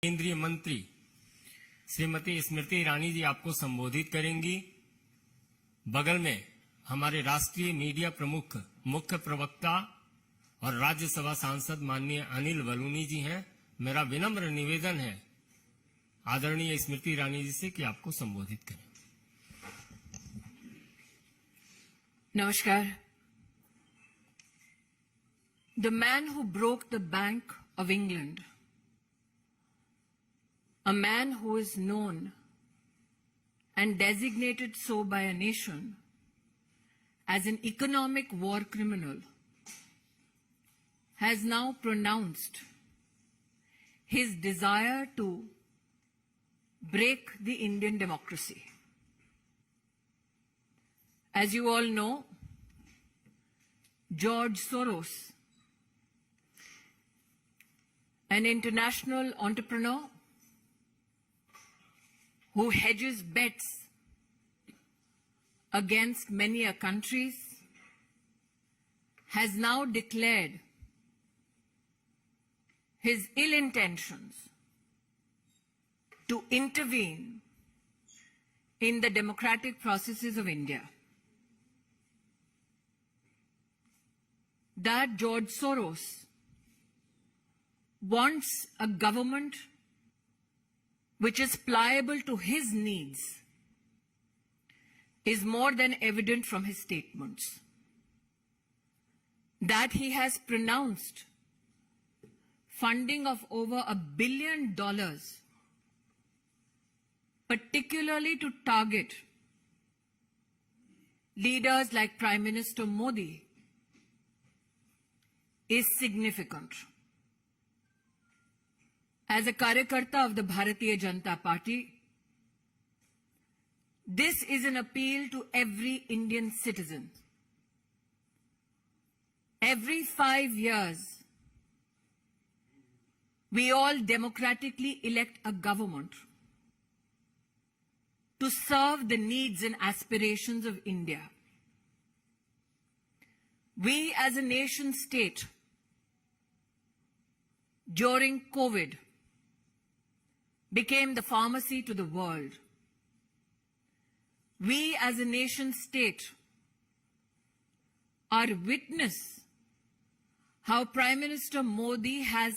केंद्रीय मंत्री श्रीमती स्मृति ईरानी जी आपको संबोधित करेंगी। बगल में हमारे राष्ट्रीय मीडिया प्रमुख मुख्य प्रवक्ता और राज्यसभा सांसद माननीय अनिल बलूनी जी हैं। मेरा विनम्र निवेदन है आदरणीय स्मृति ईरानी जी से कि आपको संबोधित करें। Namaskar. The man who broke the Bank of England, a man who is known and designated so by a nation as an economic war criminal, has now pronounced his desire to break the Indian democracy. As you all know, George Soros, an international entrepreneur who hedges bets against many countries, has now declared his ill intentions to intervene in the democratic processes of India. That George Soros wants a government which is pliable to his needs is more than evident from his statements. That he has pronounced funding of over $1 billion, particularly to target leaders like Prime Minister Modi, is significant. As a Karyakarta of the Bharatiya Janata Party, this is an appeal to every Indian citizen. Every 5 years, we all democratically elect a government to serve the needs and aspirations of India. We as a nation state, during COVID, became the pharmacy to the world. We as a nation state are witness how Prime Minister Modi has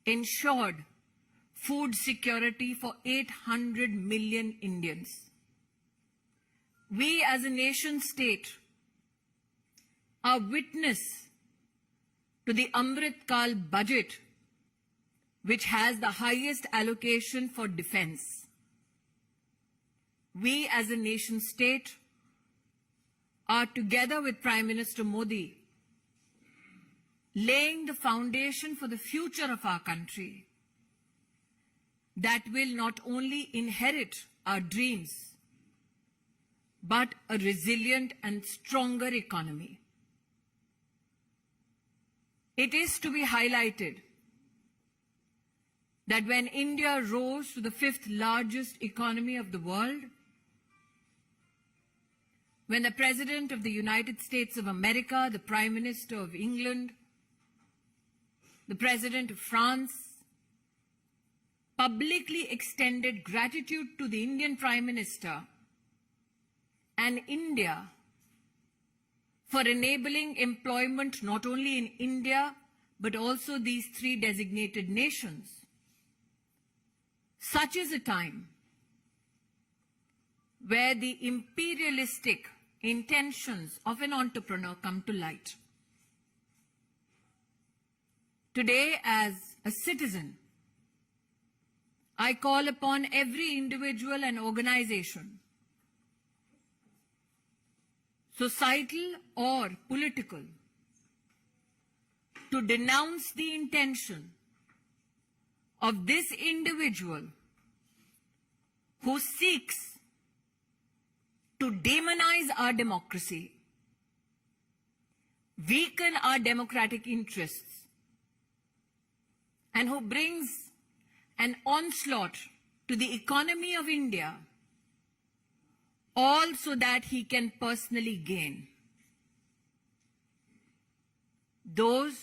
ensured food security for 800 million Indians. We as a nation state are witness to the Amrit Kal budget, which has the highest allocation for defense. We as a nation state are together with Prime Minister Modi laying the foundation for the future of our country that will not only inherit our dreams, but a resilient and stronger economy. It is to be highlighted that when India rose to the 5th largest economy of the world, when the President of the United States of America, the Prime Minister of England, the President of France, publicly extended gratitude to the Indian Prime Minister and India for enabling employment not only in India, but also these 3 designated nations. Such is a time where the imperialistic intentions of an entrepreneur come to light. Today, as a citizen, I call upon every individual and organization, societal or political, to denounce the intention of this individual who seeks to demonize our democracy, weaken our democratic interests, and who brings an onslaught to the economy of India, all so that he can personally gain. Those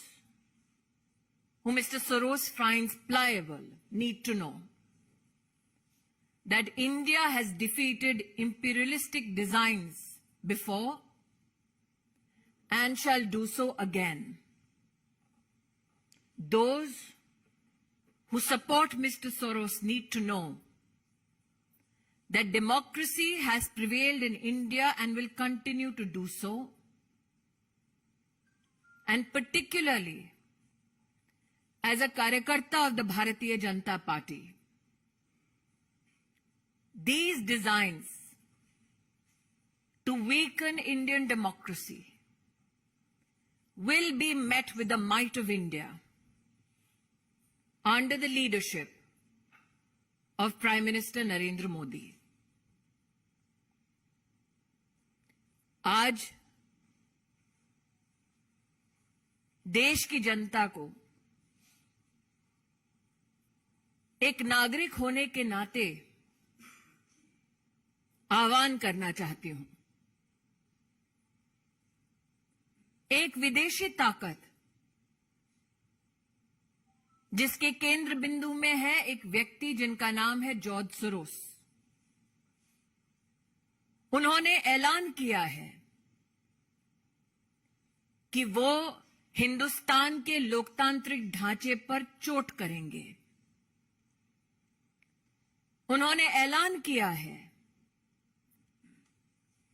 who Mr. Soros finds pliable, need to know that India has defeated imperialistic designs before and shall do so again. Those who support Mr. Soros need to know that democracy has prevailed in India and will continue to do so, and particularly as a Karyakarta of the Bharatiya Janata Party, these designs to weaken Indian democracy will be met with the might of India under the leadership of Prime Minister Narendra Modi. आज देश की जनता को एक नागरिक होने के नाते आह्वान करना चाहती हूं। एक विदेशी ताकत जिसके केंद्र बिंदु में है एक व्यक्ति जिनका नाम है जॉर्ज सोरोस। उन्होंने ऐलान किया है कि वो हिंदुस्तान के लोकतांत्रिक ढांचे पर चोट करेंगे। उन्होंने ऐलान किया है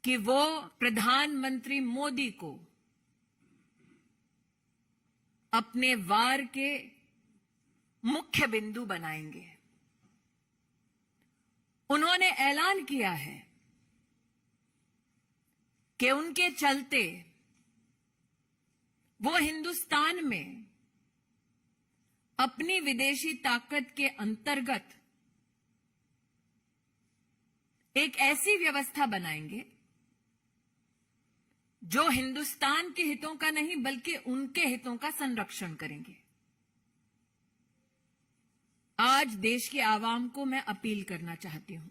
कि वो प्रधानमंत्री मोदी को अपने वार के मुख्य बिंदु बनाएंगे। उन्होंने ऐलान किया है कि उनके चलते वो हिंदुस्तान में अपनी विदेशी ताकत के अंतर्गत एक ऐसी व्यवस्था बनाएंगे जो हिंदुस्तान के हितों का नहीं बल्कि उनके हितों का संरक्षण करेंगे। आज देश की आवाम को मैं अपील करना चाहती हूं,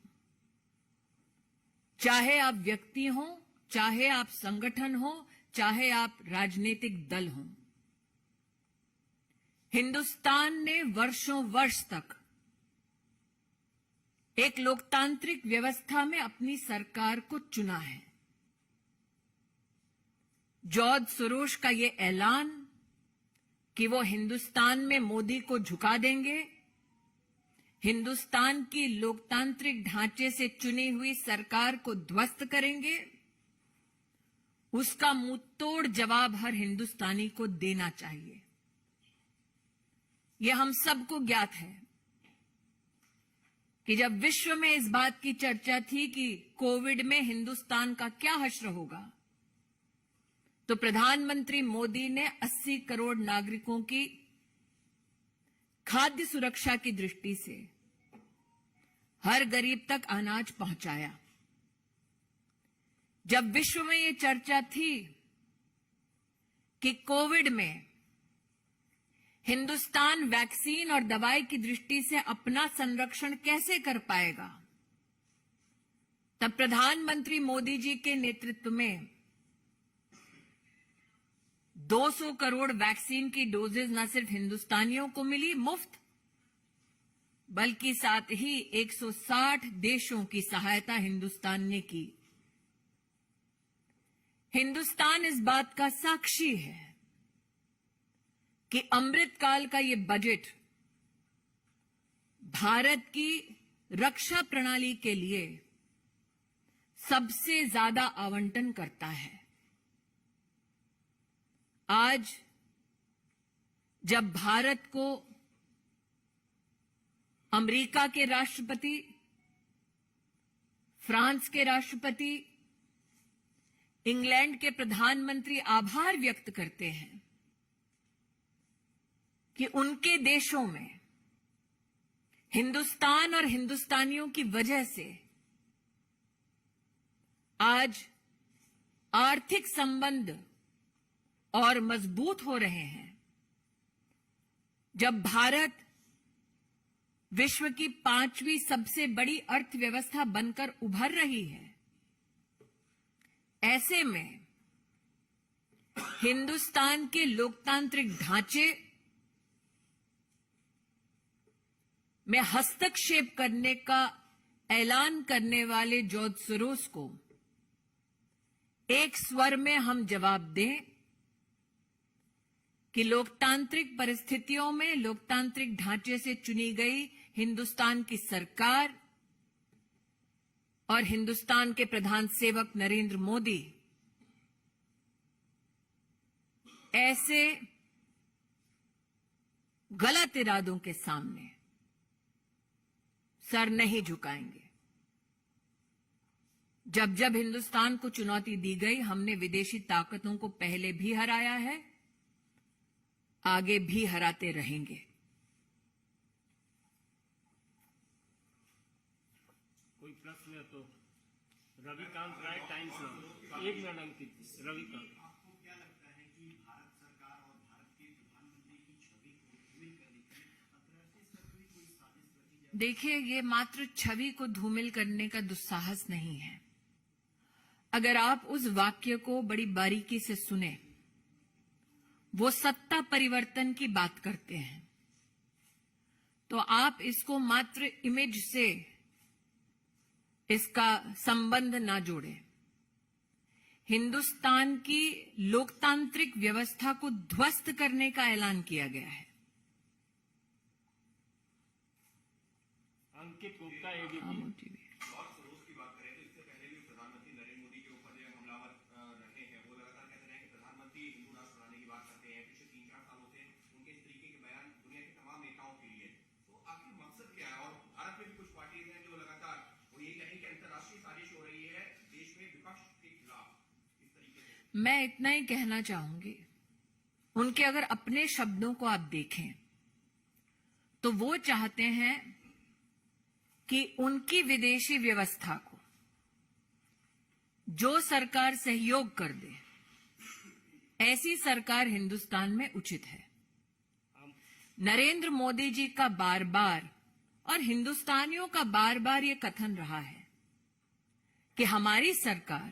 चाहे आप व्यक्ति हो, चाहे आप संगठन हो, चाहे आप राजनीतिक दल हो, हिंदुस्तान ने वर्षों वर्ष तक एक लोकतांत्रिक व्यवस्था में अपनी सरकार को चुना है। जॉर्ज सोरोस का ये ऐलान कि वो हिंदुस्तान में मोदी को झुका देंगे, हिंदुस्तान की लोकतांत्रिक ढांचे से चुनी हुई सरकार को ध्वस्त करेंगे, उसका मुंहतोड़ जवाब हर हिंदुस्तानी को देना चाहिए। यह हम सबको ज्ञात है कि जब विश्व में इस बात की चर्चा थी कि कोविड में हिंदुस्तान का क्या हश्र होगा, तो प्रधानमंत्री मोदी ने 80 करोड़ नागरिकों की खाद्य सुरक्षा की दृष्टि से हर गरीब तक अनाज पहुंचाया। जब विश्व में ये चर्चा थी कि कोविड में हिंदुस्तान वैक्सीन और दवाई की दृष्टि से अपना संरक्षण कैसे कर पाएगा, तब प्रधानमंत्री मोदी जी के नेतृत्व में 200 करोड़ वैक्सीन की डोजेज न सिर्फ हिंदुस्तानियों को मिली मुफ्त, बल्कि साथ ही 160 देशों की सहायता हिंदुस्तान ने की। हिंदुस्तान इस बात का साक्षी है कि अमृतकाल का ये बजट भारत की रक्षा प्रणाली के लिए सबसे ज्यादा आवंटन करता है। आज जब भारत को अमेरिका के राष्ट्रपति, फ्रांस के राष्ट्रपति, इंग्लैंड के प्रधानमंत्री आभार व्यक्त करते हैं कि उनके देशों में हिंदुस्तान और हिंदुस्तानियों की वजह से आज आर्थिक संबंध और मजबूत हो रहे हैं, जब भारत विश्व की 5वीं सबसे बड़ी अर्थव्यवस्था बनकर उभर रही है, ऐसे में हिंदुस्तान के लोकतांत्रिक ढांचे में हस्तक्षेप करने का ऐलान करने वाले जॉर्ज सोरोस को एक स्वर में हम जवाब दें कि लोकतांत्रिक परिस्थितियों में लोकतांत्रिक ढांचे से चुनी गई हिंदुस्तान की सरकार और हिंदुस्तान के प्रधान सेवक नरेंद्र मोदी ऐसे गलत इरादों के सामने सर नहीं झुकाएंगे। जब जब हिंदुस्तान को चुनौती दी गई, हमने विदेशी ताकतों को पहले भी हराया है, आगे भी हराते रहेंगे। कोई प्रश्न है तो रविकांत राय, टाइम्स नाउ। 1 मिनट अंकित। रविकांत, आपको क्या लगता है कि भारत सरकार और भारत के प्रधानमंत्री की छवि को धूमिल करने की अंतर्राष्ट्रीय स्तर पर कोई साजिश रची जाए? देखिए, ये मात्र छवि को धूमिल करने का दुस्साहस नहीं है। अगर आप उस वाक्य को बड़ी बारीकी से सुने, वो सत्ता परिवर्तन की बात करते हैं, तो आप इसको मात्र इमेज से इसका संबंध ना जोड़ें। हिंदुस्तान की लोकतांत्रिक व्यवस्था को ध्वस्त करने का ऐलान किया गया है। अंकित गुप्ता, एबीपी। जॉर्ज सोरोस की बात करें तो इससे पहले भी प्रधानमंत्री नरेंद्र मोदी के ऊपर जो हमलावर रहे हैं, वो लगातार कहते रहे कि प्रधानमंत्री हिंदू राष्ट्र बनाने की बात करते हैं। पिछले 3-4 सालों से उनके इस तरीके के बयान दुनिया के तमाम नेताओं के लिए, तो आखिर मकसद क्या है? और भारत में भी कुछ पार्टीज हैं जो लगातार वो ये कहें कि अंतर्राष्ट्रीय साजिश हो रही है देश में विपक्ष के खिलाफ इस तरीके से। मैं इतना ही कहना चाहूंगी, उनके अगर अपने शब्दों को आप देखें तो वो चाहते हैं कि उनकी विदेशी व्यवस्था को जो सरकार सहयोग कर दे, ऐसी सरकार हिंदुस्तान में उचित है। नरेंद्र मोदी जी का बार बार और हिंदुस्तानियों का बार बार ये कथन रहा है कि हमारी सरकार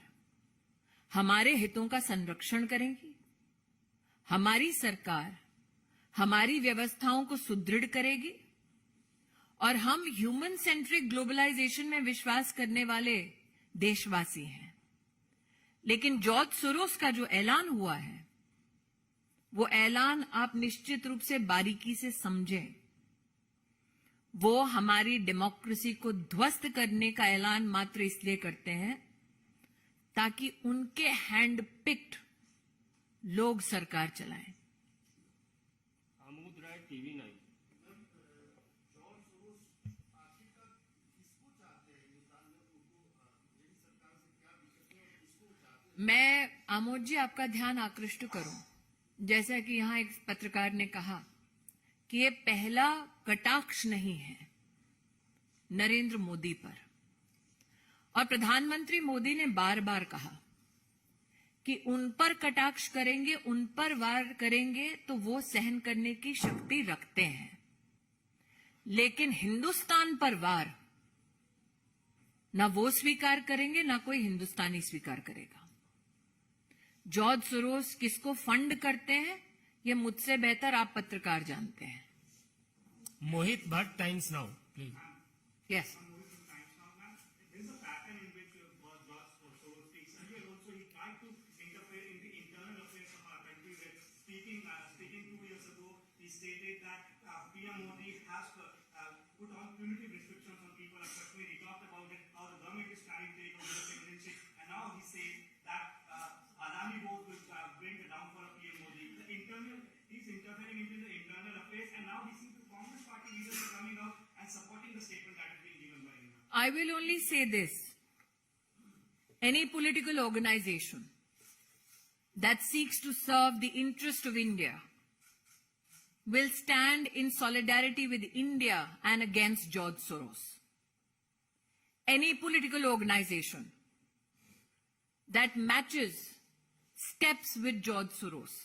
हमारे हितों का संरक्षण करेगी, हमारी सरकार हमारी व्यवस्थाओं को सुदृढ़ करेगी और हम ह्यूमन सेंट्रिक ग्लोबलाइजेशन में विश्वास करने वाले देशवासी हैं। लेकिन जॉर्ज सोरोस का जो ऐलान हुआ है, वो ऐलान आप निश्चित रूप से बारीकी से समझें। वो हमारी डेमोक्रेसी को ध्वस्त करने का ऐलान मात्र इसलिए करते हैं ताकि उनके हैंड पिक्ड लोग सरकार चलाएं। आमोद राय, टीवी 9। मैं आमोद जी आपका ध्यान आकृष्ट करूं, जैसा कि यहां एक पत्रकार ने कहा कि ये पहला कटाक्ष नहीं है नरेंद्र मोदी पर, और प्रधानमंत्री मोदी ने बार बार कहा कि उन पर कटाक्ष करेंगे, उन पर वार करेंगे तो वो सहन करने की शक्ति रखते हैं, लेकिन हिंदुस्तान पर वार ना वो स्वीकार करेंगे, ना कोई हिंदुस्तानी स्वीकार करेगा। जॉर्ज सोरोस किसको फंड करते हैं, ये मुझसे बेहतर आप पत्रकार जानते हैं। Mohit Bhatt, Times Now, please. Yes, There is a pattern in which George Soros takes. Earlier also he tried to interfere in the internal affairs of our country. With speaking 2 years ago, he stated that PM Modi has put on punitive restrictions on people of Kashmir. He talked about it, how the government is trying to take over the citizenship, and now he says that Adani vote will bring the downfall of PM Modi. He's interfering into the internal affairs, and now he seems the Congress party leaders are coming out and supporting the statement that is being given by him. I will only say this. Any political organization that seeks to serve the interest of India will stand in solidarity with India and against George Soros. Any political organization that matches steps with George Soros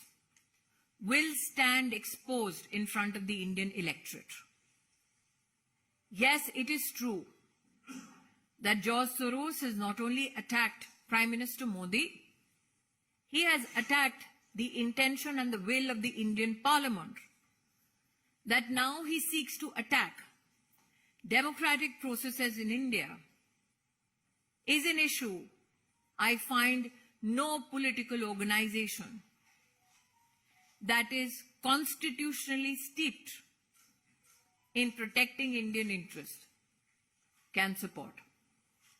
will stand exposed in front of the Indian electorate. Yes, it is true that George Soros has not only attacked Prime Minister Modi, he has attacked the intention and the will of the Indian Parliament. That now he seeks to attack democratic processes in India is an issue I find no political organization that is constitutionally steeped in protecting Indian interests can support.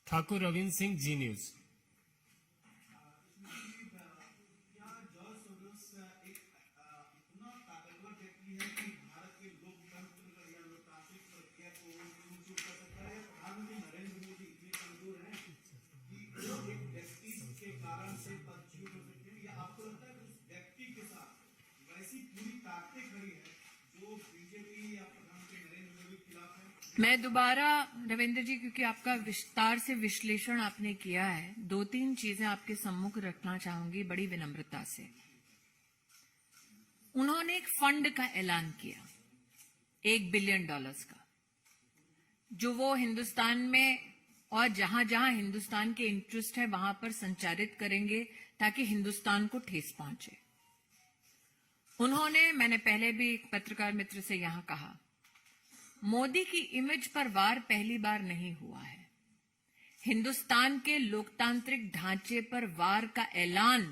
Thakur Ravindra Singh, Zee news. यहाँ George Soros एक इतना ताकतवर व्यक्ति है कि भारत के लोकतंत्र या लोकतांत्रिक प्रक्रिया को चूर कर सकता है। प्रधानमंत्री नरेंद्र मोदी इतने कमजोर हैं कि वो एक व्यक्ति के कारण से पदच्युत हो सकते हैं। या आपको लगता है कि उस व्यक्ति के साथ वैसी पूरी ताकतें खड़ी है जो बीजेपी या प्रधानमंत्री नरेंद्र मोदी के खिलाफ है? मैं दोबारा रविंद्र जी, क्योंकि आपका विस्तार से विश्लेषण आपने किया है, 2-3 चीजें आपके सम्मुख रखना चाहूंगी बड़ी विनम्रता से। उन्होंने एक फंड का ऐलान किया, $1 बिलियन का, जो वो हिंदुस्तान में और जहां जहां हिंदुस्तान के इंटरेस्ट है वहां पर संचारित करेंगे ताकि हिंदुस्तान को ठेस पहुंचे। उन्होंने, मैंने पहले भी एक पत्रकार मित्र से यहां कहा, मोदी की इमेज पर वार पहली बार नहीं हुआ है। हिंदुस्तान के लोकतांत्रिक ढांचे पर वार का ऐलान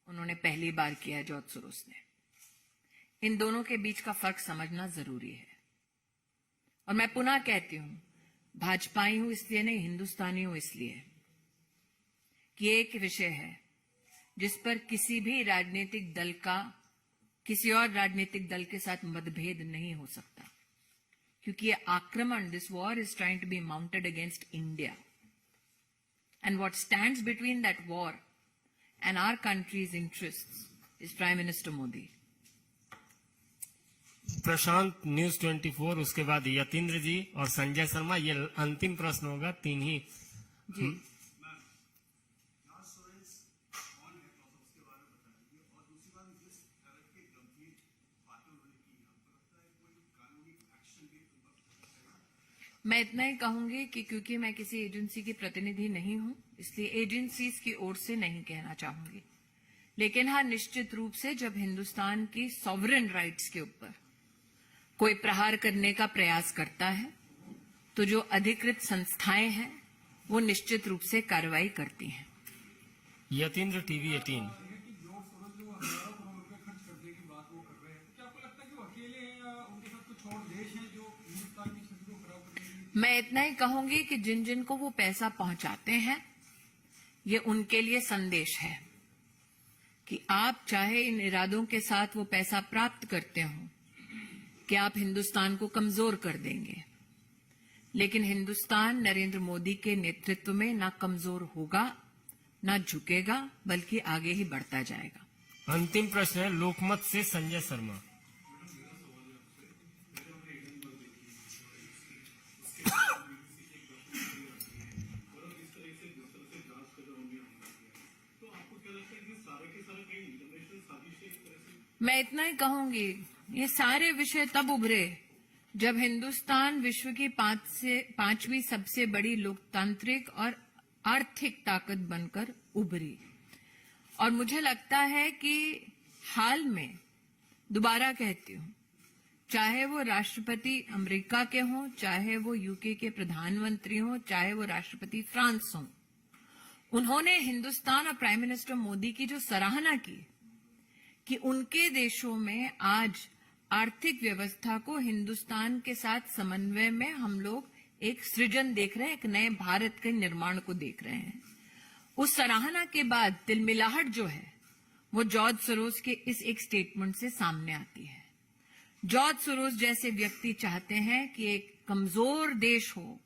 उन्होंने पहली बार किया है जॉर्ज सोरोस ने। इन दोनों के बीच का फर्क समझना जरूरी है। और मैं पुनः कहती हूं, भाजपाई हूं इसलिए नहीं, हिंदुस्तानी हूं इसलिए कि एक विषय है जिस पर किसी भी राजनीतिक दल का किसी और राजनीतिक दल के साथ मतभेद नहीं हो सकता, क्योंकि ये आक्रमण, this war is trying to be mounted against India, and what stands between that war and our countries interests is prime minister Modi. Prashant, news 24, उसके बाद यतीन्द्र जी और संजय शर्मा। ये अंतिम प्रश्न होगा, 3 ही। जी, मैं इतना ही कहूंगी कि क्योंकि मैं किसी एजेंसी की प्रतिनिधि नहीं हूं, इसलिए एजेंसीज की ओर से नहीं कहना चाहूंगी। लेकिन हाँ, निश्चित रूप से जब हिंदुस्तान की सॉवरेन राइट्स के ऊपर कोई प्रहार करने का प्रयास करता है तो जो अधिकृत संस्थाएं हैं वो निश्चित रूप से कार्रवाई करती हैं। यतीन्द्र, टीवी 18। मैं इतना ही कहूंगी कि जिन जिन को वो पैसा पहुंचाते हैं, ये उनके लिए संदेश है कि आप चाहे इन इरादों के साथ वो पैसा प्राप्त करते हो कि आप हिंदुस्तान को कमजोर कर देंगे, लेकिन हिंदुस्तान नरेंद्र मोदी के नेतृत्व में ना कमजोर होगा ना झुकेगा, बल्कि आगे ही बढ़ता जाएगा। अंतिम प्रश्न है लोकमत से संजय शर्मा। मैं इतना ही कहूंगी, ये सारे विषय तब उभरे जब हिंदुस्तान विश्व की 5वीं सबसे बड़ी लोकतांत्रिक और आर्थिक ताकत बनकर उभरी। और मुझे लगता है कि हाल में, दोबारा कहती हूं, चाहे वो राष्ट्रपति अमेरिका के हों, चाहे वो यूके के प्रधानमंत्री हों, चाहे वो राष्ट्रपति फ्रांस हों, उन्होंने हिंदुस्तान और प्राइम मिनिस्टर मोदी की जो सराहना की कि उनके देशों में आज आर्थिक व्यवस्था को हिंदुस्तान के साथ समन्वय में हम लोग एक सृजन देख रहे हैं, एक नए भारत के निर्माण को देख रहे हैं। उस सराहना के बाद तिलमिलाहट जो है वो जॉर्ज सोरोस के इस एक स्टेटमेंट से सामने आती है। जॉर्ज सोरोस जैसे व्यक्ति चाहते हैं कि एक कमजोर देश हो,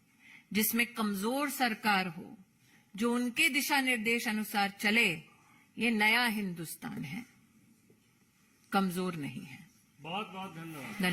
जिसमें कमजोर सरकार हो, जो उनके दिशा निर्देश अनुसार चले। ये नया हिंदुस्तान है, कमजोर नहीं है। बहुत बहुत धन्यवाद।